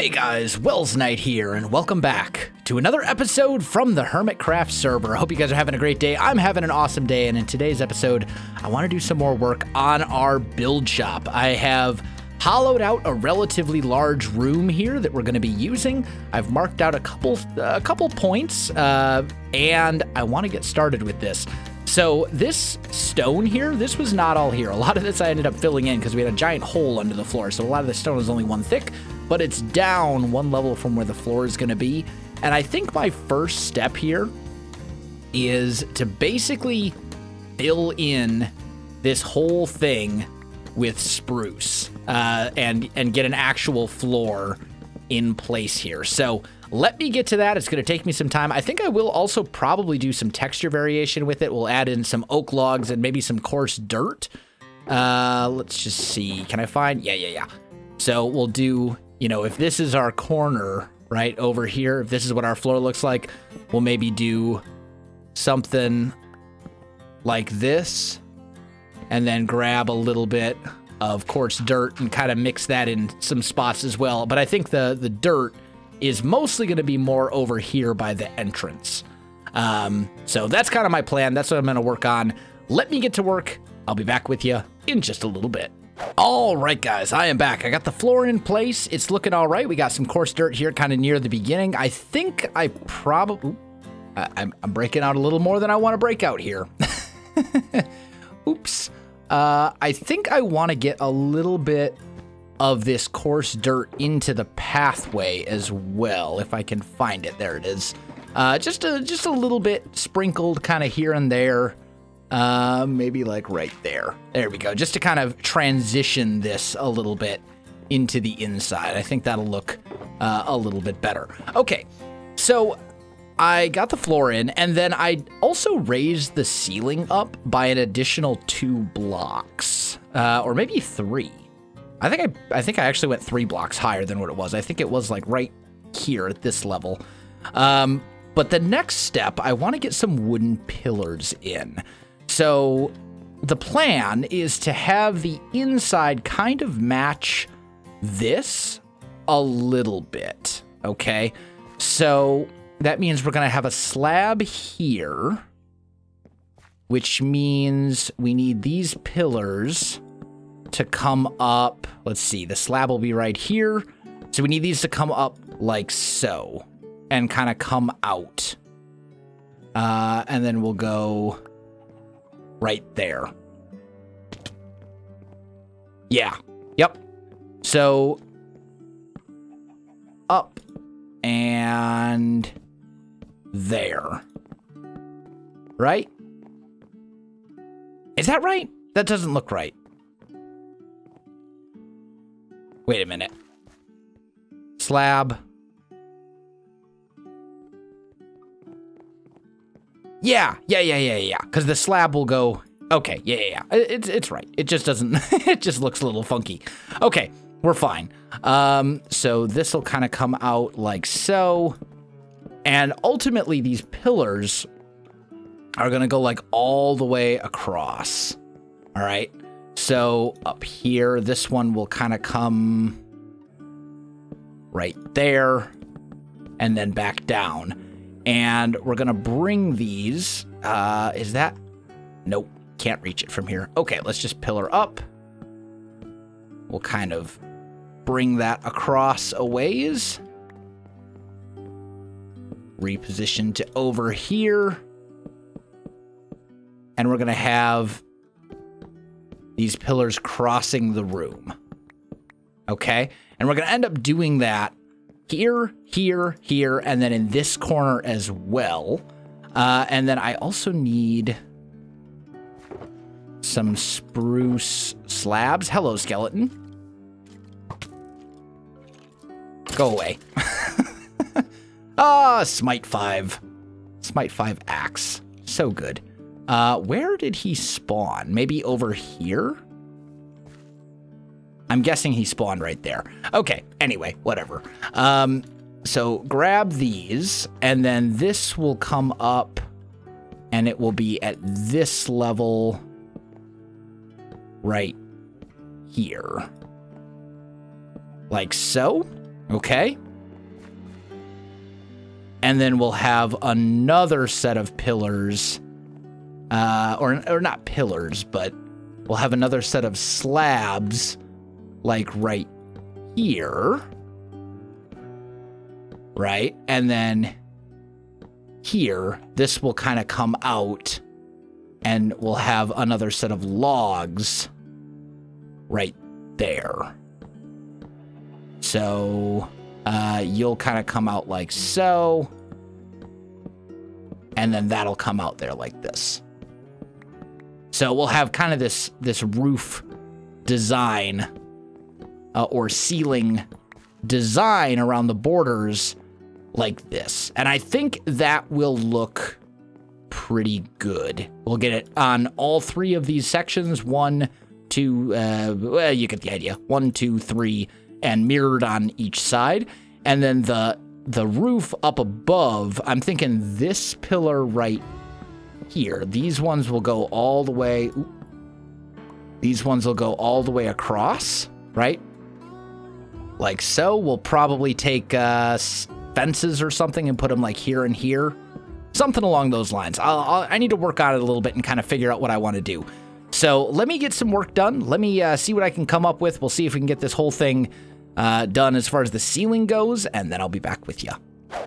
Hey guys, Welsknight here, and welcome back to another episode from the Hermitcraft server. I hope you guys are having a great day. I'm having an awesome day, and in today's episode, I want to do some more work on our build shop. I have hollowed out a relatively large room here that we're going to be using. I've marked out a couple points, and I want to get started with this. So this stone here, this was not all here. A lot of this I ended up filling in because we had a giant hole under the floor. So a lot of the stone is only one thick, but it's down one level from where the floor is going to be. And I think my first step here is to basically fill in this whole thing with spruce and get an actual floor in place here. So let me get to that. It's going to take me some time. I think I will also probably do some texture variation with it. We'll add in some oak logs and maybe some coarse dirt. Let's just see. Can I find? Yeah. So we'll do, you know, if this is our corner right over here, if this is what our floor looks like, we'll maybe do something like this and then grab a little bit of coarse dirt and kind of mix that in some spots as well. But I think the dirt is mostly going to be more over here by the entrance. So that's kind of my plan. That's what I'm going to work on. Let me get to work. I'll be back with you in just a little bit. All right, guys, I am back. I got the floor in place. It's looking all right. We got some coarse dirt here kind of near the beginning. I think I probably... I'm breaking out a little more than I want to break out here. Oops. I think I want to get a little bit of this coarse dirt into the pathway as well, if I can find it. There it is. Just a little bit sprinkled kind of here and there. Maybe like right there. There we go. Just to kind of transition this a little bit into the inside. I think that'll look a little bit better. Okay, so I got the floor in, and then I also raised the ceiling up by an additional 2 blocks, or maybe 3. I think I actually went 3 blocks higher than what it was. I think it was like right here at this level. But the next step, I want to get some wooden pillars in. So the plan is to have the inside kind of match this a little bit, okay? So that means we're going to have a slab here, which means we need these pillars to come up. Let's see, the slab will be right here. So we need these to come up like so and kind of come out. And then we'll go right there. Yeah. Yep. So up and there. Right? Is that right? That doesn't look right. Wait a minute. Slab. Yeah. Because the slab will go. Okay. Yeah. It's right. It just doesn't. It just looks a little funky. Okay, we're fine. So this will kind of come out like so, and ultimately these pillars are gonna go like all the way across. All right. So up here, this one will kind of come right there and then back down. And we're going to bring these. Is that? Nope. Can't reach it from here. Okay, let's just pillar up. We'll kind of bring that across a ways. Reposition to over here. And we're going to have these pillars crossing the room. Okay? And we're going to end up doing that here, and then in this corner as well. And then I also need some spruce slabs. Hello, skeleton. Go away. Smite 5. Smite 5 axe. So good. Where did he spawn? Maybe over here? I'm guessing he spawned right there. Okay, anyway, whatever. So grab these, and then this will come up, and it will be at this level right here. Like so. Okay. And then we'll have another set of pillars, or not pillars, but we'll have another set of slabs, like right here, right? And then here, this will kind of come out, and we'll have another set of logs right there. So you'll kind of come out like so, and then that'll come out there like this. So we'll have kind of this roof design or ceiling design around the borders like this. And I think that will look pretty good. We'll get it on all three of these sections. 1, 2, well, you get the idea. 1, 2, 3, and mirrored on each side. And then the roof up above, I'm thinking this pillar right here. These ones will go all the way. These ones will go all the way across, right? Like so. We'll probably take fences or something and put them like here and here. Something along those lines. I need to work on it a little bit and kind of figure out what I want to do. So let me get some work done. Let me see what I can come up with. We'll see if we can get this whole thing done as far as the ceiling goes, and then I'll be back with you.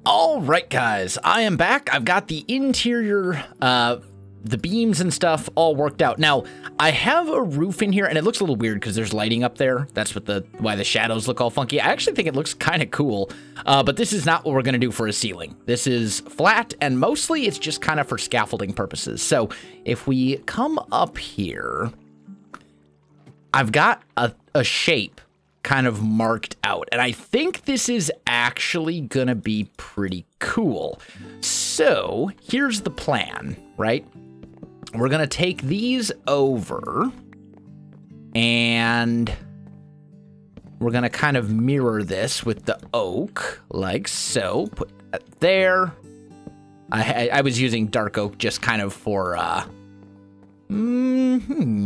All right, guys, I am back. I've got the interior, the beams and stuff all worked out. Now, I have a roof in here, and it looks a little weird because there's lighting up there. That's what why the shadows look all funky. I actually think it looks kind of cool, but this is not what we're going to do for a ceiling. This is flat, and mostly it's just kind of for scaffolding purposes. So if we come up here, I've got a shape kind of marked out, and I think this is actually gonna be pretty cool. So here's the plan, right? We're gonna take these over and we're gonna kind of mirror this with the oak like so. Put that there. I was using dark oak just kind of for maybe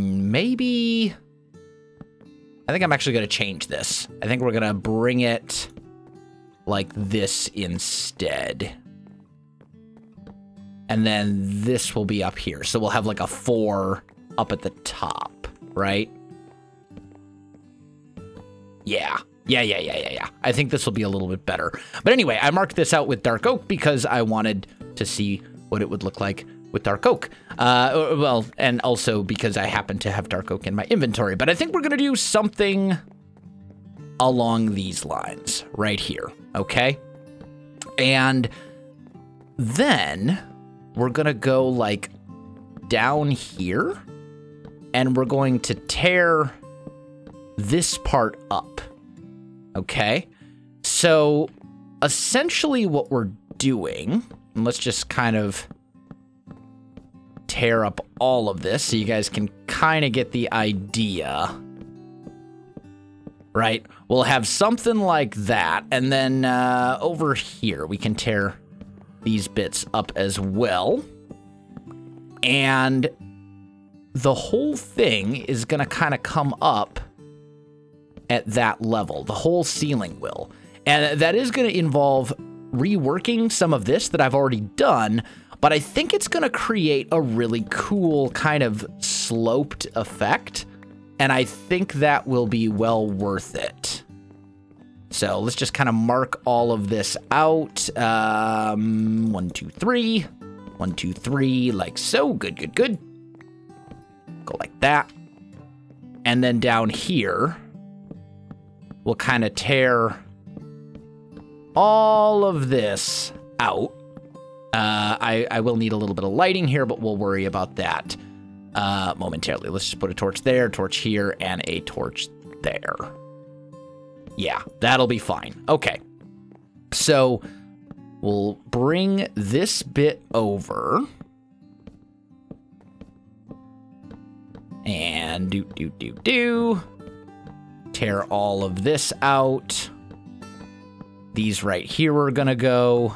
I think I'm actually going to change this. I think we're going to bring it like this instead. And then this will be up here. So we'll have like a 4 up at the top, right? Yeah. I think this will be a little bit better. But anyway, I marked this out with dark oak because I wanted to see what it would look like with dark oak. Well, and also because I happen to have dark oak in my inventory. But I think we're going to do something along these lines right here, okay? And then we're going to go like down here, and we're going to tear this part up, okay? So essentially what we're doing, and let's just kind of tear up all of this so you guys can kind of get the idea, right? We'll have something like that, and then over here we can tear these bits up as well, and the whole thing is gonna kind of come up at that level. The whole ceiling will, and that is gonna involve reworking some of this that I've already done, but I think it's going to create a really cool kind of sloped effect, and I think that will be well worth it. So let's just kind of mark all of this out. 1, 2, 3. 1, 2, 3, like so. Good. Go like that. And then down here, we'll kind of tear all of this out. I will need a little bit of lighting here, but we'll worry about that momentarily. Let's just put a torch there, torch here, and a torch there. Yeah, that'll be fine. Okay. So we'll bring this bit over. And tear all of this out. These right here are gonna go.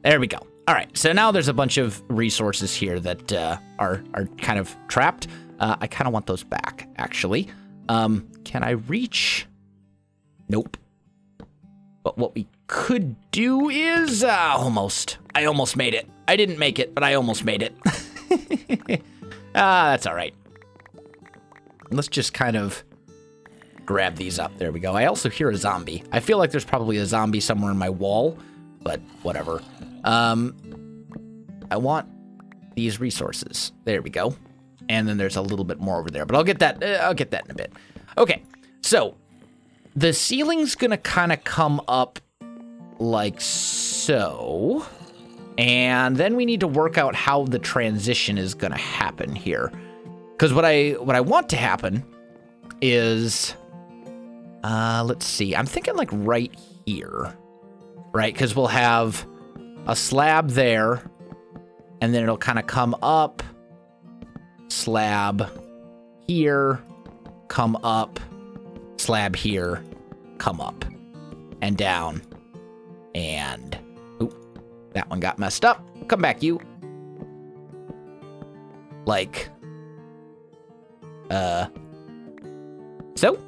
There we go. All right, so now there's a bunch of resources here that are kind of trapped. I kind of want those back, actually. Can I reach? Nope. But what we could do is, almost. I almost made it. I didn't make it, but I almost made it. That's all right. Let's just kind of grab these up. There we go. I also hear a zombie. I feel like there's probably a zombie somewhere in my wall, but whatever. I want these resources. There we go. And then there's a little bit more over there, but I'll get that in a bit. Okay, so the ceiling's gonna kind of come up like so. And then we need to work out how the transition is gonna happen here. Because what I want to happen is, let's see, I'm thinking like right here, right? Because we'll have a slab there, and then it'll kind of come up, slab here, come up, slab here, come up, and down, and, oop, that one got messed up. Come back, you. Like, so?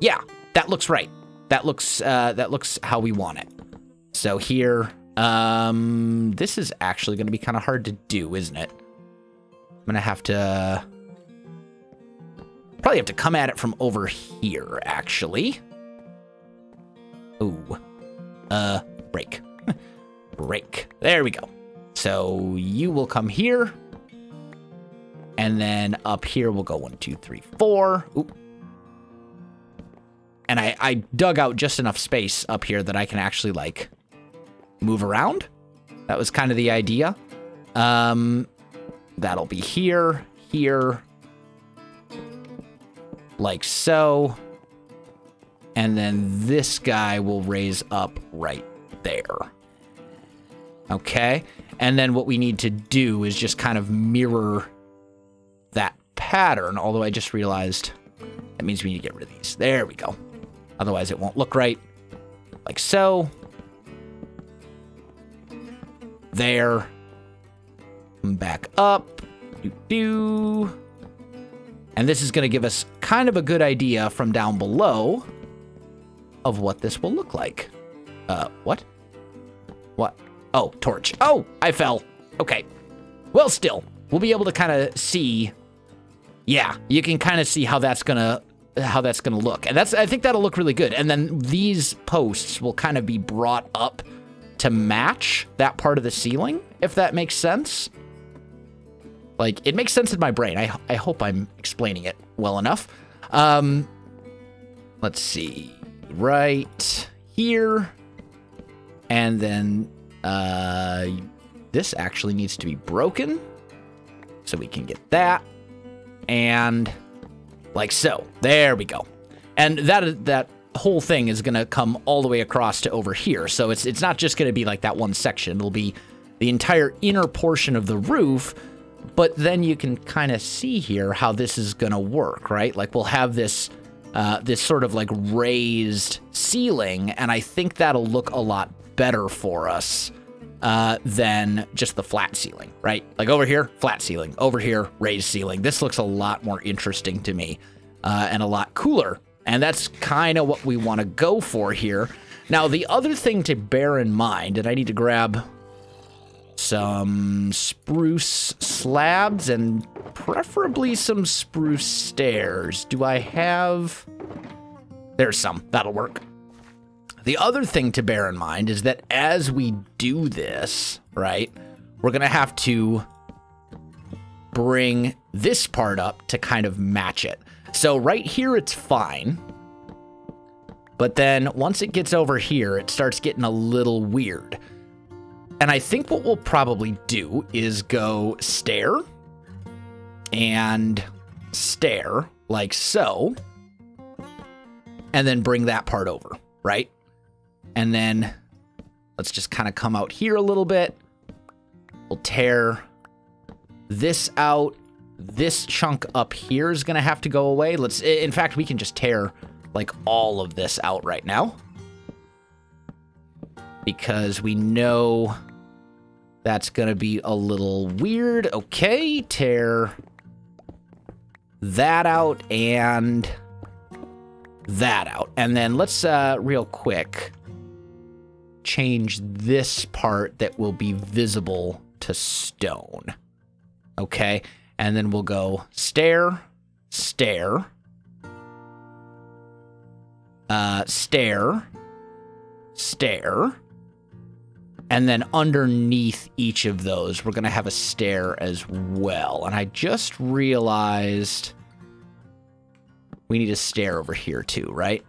Yeah, that looks right. That looks how we want it. So here, this is actually gonna be kind of hard to do, isn't it? I'm gonna have to, probably have to come at it from over here, actually. Ooh, break. Break. There we go. So you will come here. And then up here, we'll go 1, 2, 3, 4. Oop. And I dug out just enough space up here that I can actually, like, move around. That was kind of the idea. That'll be here, here, like so. And then this guy will raise up right there. Okay? And then what we need to do is just kind of mirror that pattern, although I just realized that means we need to get rid of these. There we go. Otherwise it won't look right. Like so. There. Back up. Do. And this is going to give us kind of a good idea from down below of what this will look like. What? What? Oh, torch. Oh, I fell. Okay. Well, still, we'll be able to kind of see. Yeah, you can kind of see how that's gonna look, and I think that'll look really good. And then these posts will kind of be brought up to match that part of the ceiling, if that makes sense. Like, it makes sense in my brain. I hope I'm explaining it well enough. Let's see, right here, and then this actually needs to be broken, so we can get that. And like so, there we go. And that whole thing is gonna come all the way across to over here. So it's not just gonna be like that one section. It'll be the entire inner portion of the roof. But then you can kind of see here how this is gonna work, right? Like we'll have this this sort of like raised ceiling, and I think that'll look a lot better for us than just the flat ceiling, right? Like over here, flat ceiling. Over here, raised ceiling. This looks a lot more interesting to me and a lot cooler. And that's kind of what we want to go for here. Now, the other thing to bear in mind, and I need to grab some spruce slabs and preferably some spruce stairs. Do I have? There's some. That'll work. The other thing to bear in mind is that as we do this, right, we're going to have to bring this part up to kind of match it. So right here, it's fine. But then once it gets over here, it starts getting a little weird. And I think what we'll probably do is go stair and stair like so, and then bring that part over, right? And then let's just kind of come out here a little bit. We'll tear this out. This chunk up here is going to have to go away. In fact, we can just tear like all of this out right now, because we know that's going to be a little weird. Okay, tear that out, and that out. And then let's, real quick, change this part that will be visible to stone. Okay, and then we'll go stair, stair, stair, stair, and then underneath each of those, we're going to have a stair as well. And I just realized we need a stair over here too, right?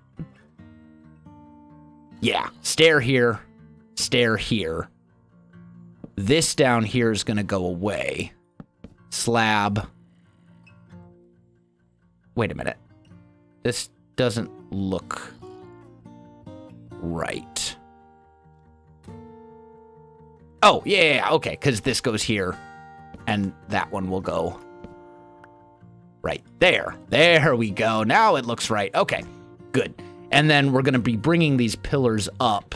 Yeah, stair here, stair here. This down here is going to go away. Slab. Wait a minute. This doesn't look right. Oh, yeah, okay, because this goes here, and that one will go right there. There we go. Now it looks right. Okay, good. And then we're going to be bringing these pillars up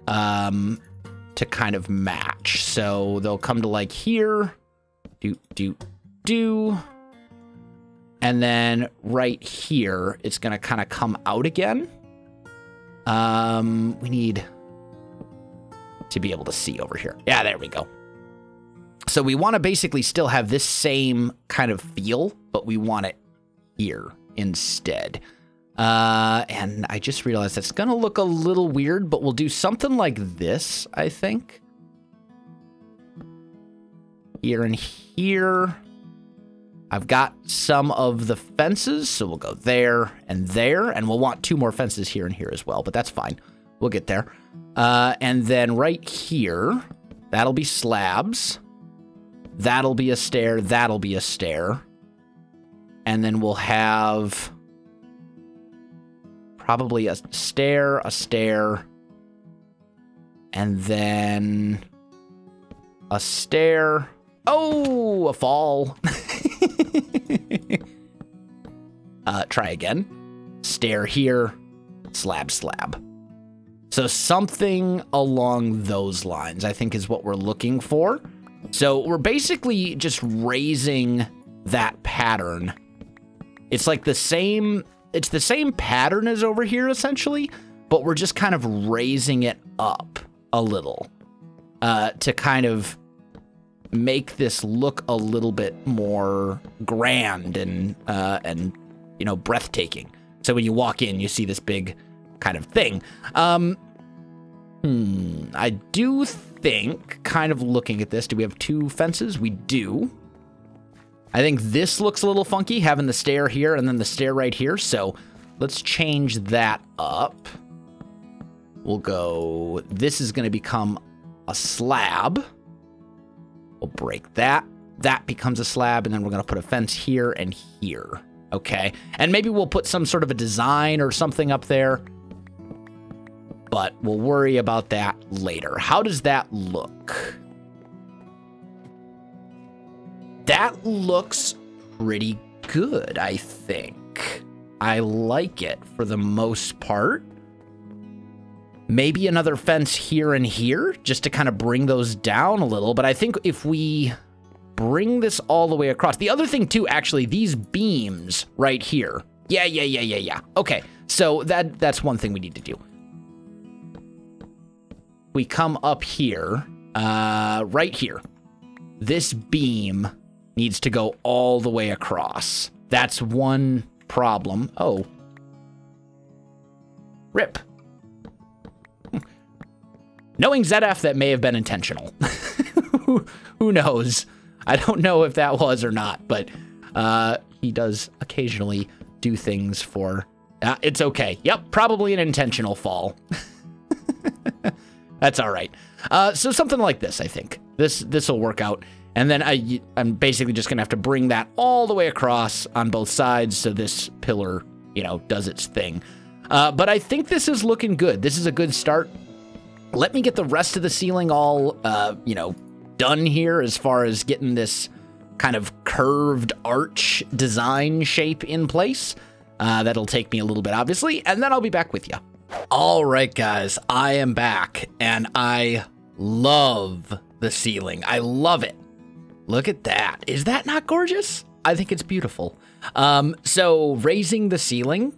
to kind of match. So they'll come to like here. Do. And then right here, it's going to kind of come out again. We need to be able to see over here. Yeah, there we go. So we want to basically still have this same kind of feel, but we want it here instead. And I just realized that's going to look a little weird, but we'll do something like this, I think. Here and here. I've got some of the fences, so we'll go there, and we'll want 2 more fences here and here as well, but that's fine. We'll get there. And then right here, that'll be slabs. That'll be a stair. That'll be a stair. And then we'll have probably a stair, and then a stair. Oh, a fall. Try again. Stair here, slab, slab. So something along those lines, I think, is what we're looking for. So we're basically just raising that pattern. It's like the same pattern as over here, essentially, but we're just kind of raising it up a little to kind of make this look a little bit more grand and you know, breathtaking. So when you walk in, you see this big kind of thing. I do think, kind of looking at this, do we have 2 fences? We do. I think this looks a little funky, having the stair here and then the stair right here. So let's change that up. We'll go, this is going to become a slab. We'll break that. That becomes a slab, and then we're going to put a fence here and here. Okay. And maybe we'll put some sort of a design or something up there, but we'll worry about that later. How does that look? That looks pretty good, I think. I like it for the most part. Maybe another fence here and here, just to kind of bring those down a little. But I think if we bring this all the way across. The other thing, too, actually, these beams right here. Yeah. Okay, so that's one thing we need to do. We come up here, right here. This beam needs to go all the way across. That's one problem. Oh. Rip. Knowing ZF, that may have been intentional. Who knows? I don't know if that was or not, but he does occasionally do things for... it's okay. Yep, probably an intentional fall. That's all right. So something like this, I think. This will work out. And then I'm basically just going to have to bring that all the way across on both sides so this pillar, you know, does its thing. But I think this is looking good. This is a good start. Let me get the rest of the ceiling all, you know, done here as far as getting this kind of curved arch design shape in place. That'll take me a little bit, obviously, and then I'll be back with you. All right, guys, I am back, and I love the ceiling. I love it. Look at that. Is that not gorgeous? I think it's beautiful. So raising the ceiling,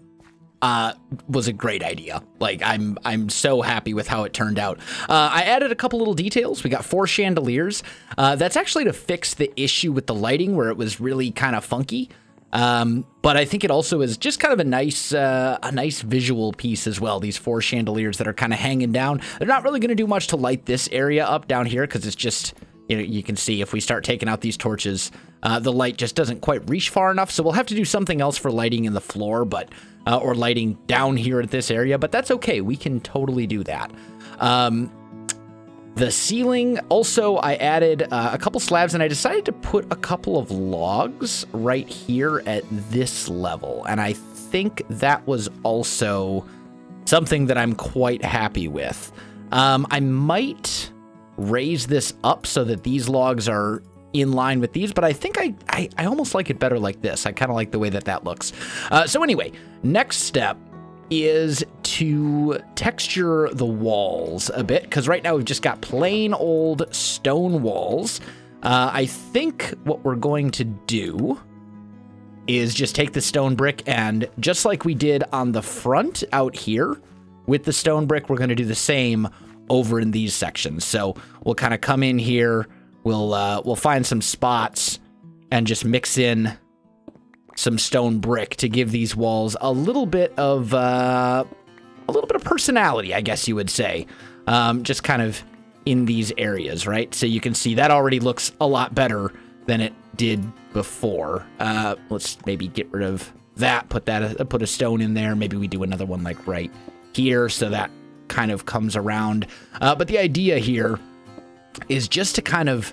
was a great idea. Like, I'm so happy with how it turned out. I added a couple little details. We got 4 chandeliers. That's actually to fix the issue with the lighting where it was really kind of funky. But I think it also is just kind of a nice visual piece as well. These 4 chandeliers that are kind of hanging down. They're not really going to do much to light this area up down here because it's just, you know, you can see if we start taking out these torches, the light just doesn't quite reach far enough. So we'll have to do something else for lighting in the floor, but or lighting down here at this area. But that's okay. We can totally do that. The ceiling, also, I added a couple slabs, and I decided to put a couple of logs right here at this level. And I think that was also something that I'm quite happy with. I might raise this up so that these logs are in line with these, but I think I almost like it better like this. I kind of like the way that that looks. So anyway, next step is to texture the walls a bit, because right now we've just got plain old stone walls. I think what we're going to do is just take the stone brick, and just like we did on the front out here with the stone brick, we're going to do the same over in these sections. So we'll kind of come in here, we'll find some spots and just mix in some stone brick to give these walls a little bit of personality, I guess you would say. Just kind of in these areas, right? So you can see that already looks a lot better than it did before. Let's maybe get rid of that, put a stone in there. Maybe we do another one like right here, so that kind of comes around. But the idea here is just to kind of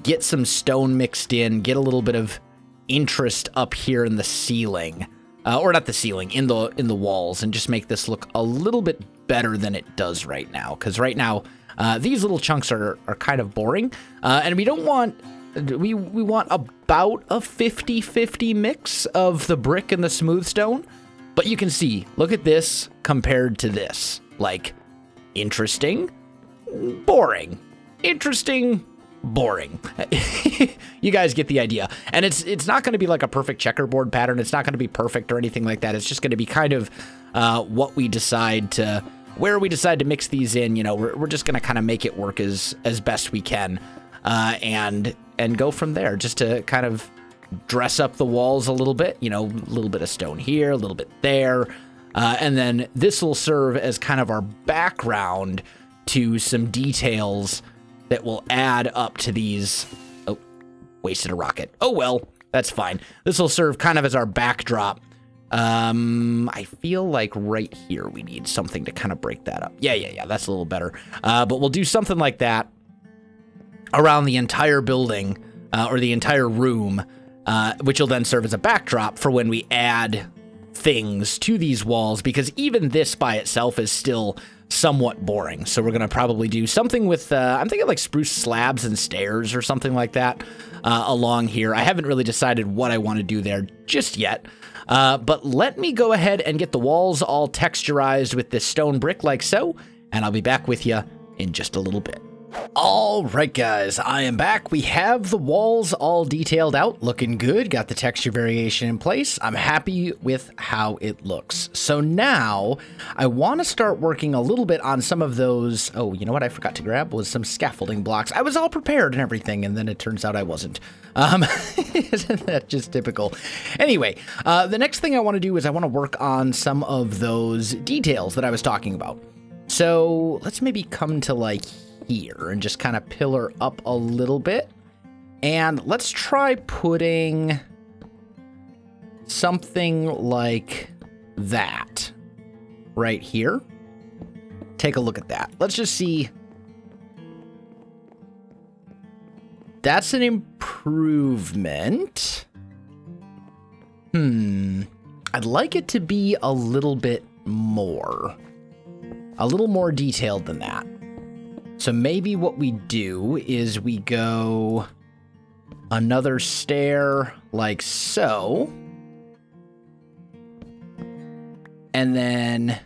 get some stone mixed in, get a little bit of interest up here in the ceiling, or not the ceiling, in the walls, and just make this look a little bit better than it does right now. Because right now, these little chunks are kind of boring, and we don't want, we want about a 50-50 mix of the brick and the smooth stone. But you can see, look at this compared to this. Like, interesting, boring, interesting, boring. You guys get the idea. And it's not going to be like a perfect checkerboard pattern. It's not going to be perfect or anything like that. It's just going to be kind of what we decide to, where we decide to mix these in. You know, we're just going to kind of make it work as best we can, and go from there, just to kind of dress up the walls a little bit. You know, a little bit of stone here, a little bit there. And then this will serve as kind of our background to some details that will add up to these. Oh, wasted a rocket. Oh, well, that's fine. This will serve kind of as our backdrop. I feel like right here we need something to kind of break that up. Yeah, that's a little better. But we'll do something like that around the entire building, or the entire room, which will then serve as a backdrop for when we add things to these walls, because even this by itself is still somewhat boring. So we're going to probably do something with, I'm thinking like spruce slabs and stairs or something like that along here. I haven't really decided what I want to do there just yet. But let me go ahead and get the walls all texturized with this stone brick like so, and I'll be back with you in just a little bit. All right, guys, I am back. We have the walls all detailed out, looking good. Got the texture variation in place. I'm happy with how it looks. So now I want to start working a little bit on some of those. Oh, you know what I forgot to grab was some scaffolding blocks. I was all prepared and everything, and then it turns out I wasn't. Isn't that just typical? Anyway, the next thing I want to do is I want to work on some of those details that I was talking about. So let's maybe come to like here and just kind of pillar up a little bit, and let's try putting something like that right here. Take a look at that. Let's just see. That's an improvement. I'd like it to be a little bit more detailed than that. So maybe what we do is we go another stair like so, and then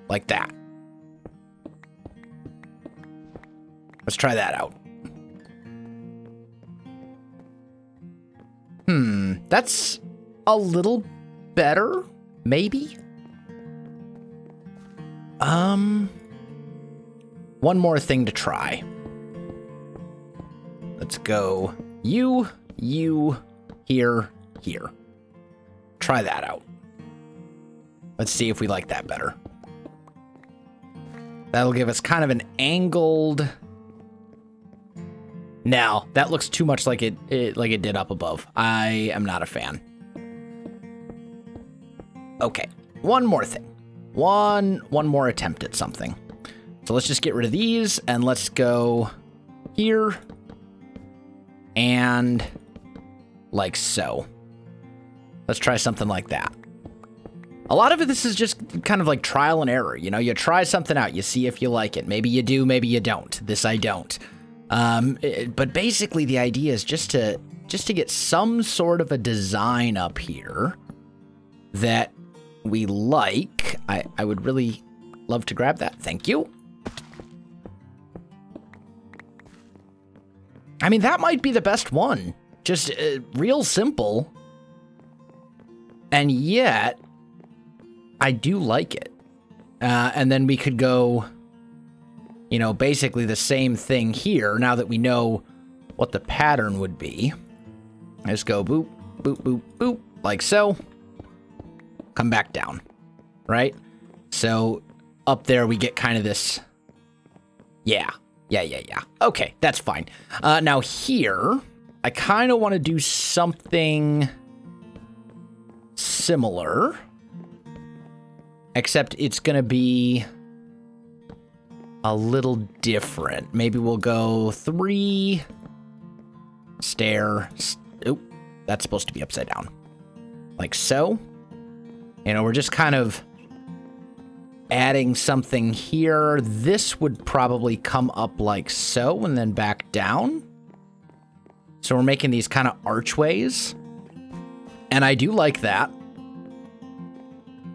like that. Let's try that out. That's a little better, maybe. One more thing to try. Let's go you, here, here. Try that out. Let's see if we like that better. That'll give us kind of an angled... Now, that looks too much like it did up above. I am not a fan. Okay, one more thing. One more attempt at something. So let's just get rid of these, and let's go here, and like so. Let's try something like that. A lot of this is just kind of like trial and error. You know, you try something out, you see if you like it. Maybe you do, maybe you don't. This I don't. But basically the idea is just to get some sort of a design up here that we like. I would really love to grab that. Thank you. I mean, that might be the best one. Just real simple. And yet, I do like it. And then we could go, you know, basically the same thing here, now that we know what the pattern would be. Just go boop, boop, boop, boop, like so. Come back down, right? So up there we get kind of this, yeah. Okay, that's fine. Now here, I kind of want to do something similar, except it's going to be a little different. Maybe we'll go 3 stair. Oop, that's supposed to be upside down. Like so. You know, we're just kind of adding something here. This would probably come up like so and then back down. So we're making these kind of archways. And I do like that.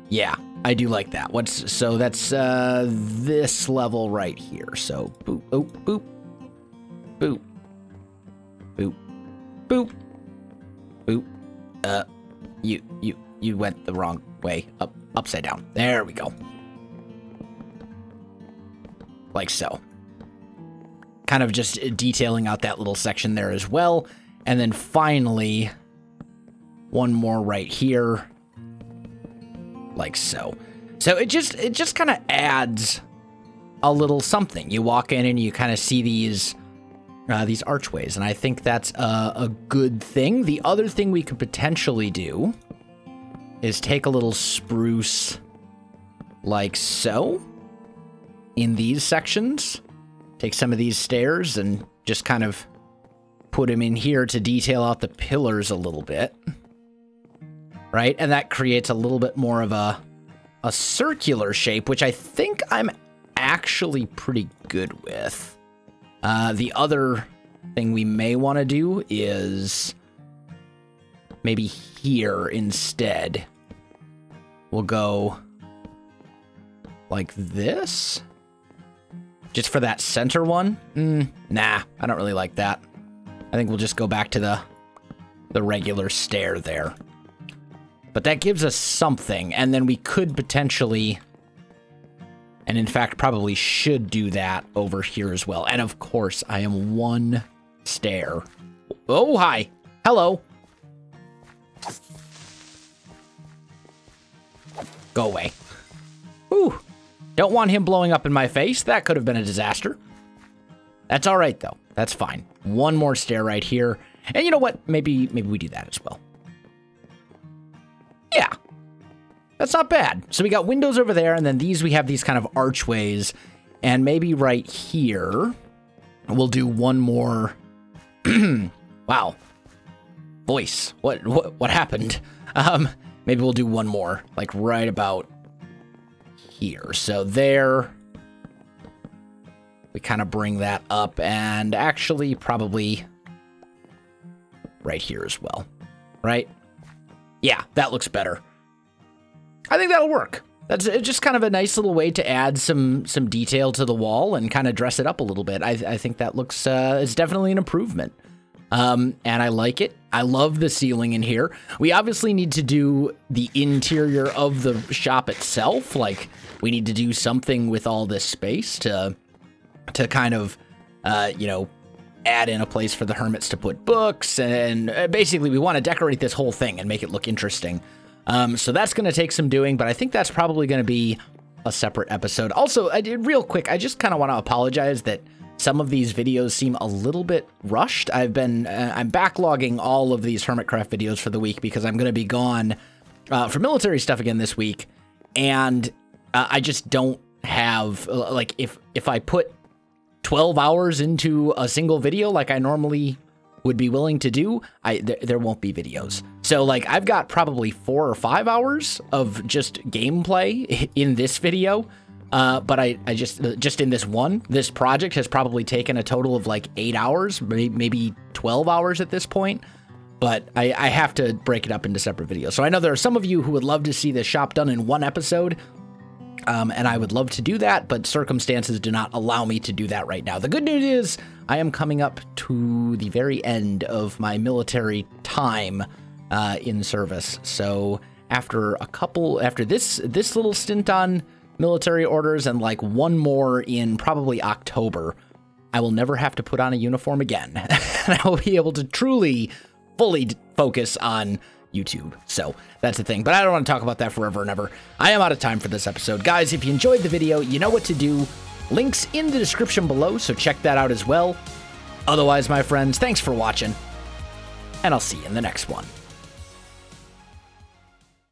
Yeah, I do like that. So that's this level right here. So boop, boop, boop, boop, boop, boop, boop. You went the wrong way. Upside down. There we go. Like so. Kind of just detailing out that little section there as well. And then finally, one more right here. Like so. So it just kind of adds a little something. You walk in and you kind of see these archways, and I think that's a good thing. The other thing we could potentially do is take a little spruce like so in these sections. Take some of these stairs and just kind of put them in here to detail out the pillars a little bit. Right? And that creates a little bit more of a circular shape, which I think I'm actually pretty good with. The other thing we may want to do is maybe here instead. We'll go like this. Just for that center one? Nah, I don't really like that. I think we'll just go back to the regular stair there. But that gives us something, and then we could potentially, and in fact probably should do that over here as well. And of course, I am one stair. Oh, hi. Hello. Go away. Ooh. Don't want him blowing up in my face. That could have been a disaster. That's all right, though. That's fine. One more stair right here. And you know what? Maybe we do that as well. Yeah. That's not bad. So we got windows over there, and then we have these kind of archways. And maybe right here, we'll do one more. Wow. Voice. What happened? Maybe we'll do one more, like right about here. So there, we kind of bring that up, and actually probably right here as well, right? Yeah, that looks better. I think that'll work. That's just kind of a nice little way to add some detail to the wall and kind of dress it up a little bit. I think that looks, it's definitely an improvement. and I like it. I love the ceiling in here. We obviously need to do the interior of the shop itself. Like, we need to do something with all this space to kind of, you know, add in a place for the hermits to put books, and basically we want to decorate this whole thing and make it look interesting. So that's going to take some doing, but I think that's probably going to be a separate episode. Also, real quick, I just kind of want to apologize that some of these videos seem a little bit rushed. I'm backlogging all of these Hermitcraft videos for the week because I'm going to be gone for military stuff again this week, and I just don't have, like, if I put 12 hours into a single video like I normally would be willing to do, there won't be videos. So, like, I've got probably 4 or 5 hours of just gameplay in this video, but I just in this project has probably taken a total of like 8 hours, maybe 12 hours at this point, but I have to break it up into separate videos. So I know there are some of you who would love to see this shop done in one episode, and I would love to do that, but circumstances do not allow me to do that right now. The good news is I am coming up to the very end of my military time in service. So after this little stint on military orders and like one more in probably October, I will never have to put on a uniform again. And I will be able to truly, fully focus on YouTube. So that's the thing, but I don't want to talk about that forever and ever. I am out of time for this episode. Guys, if you enjoyed the video, you know what to do. Links in the description below, so check that out as well. Otherwise, my friends, thanks for watching, and I'll see you in the next one.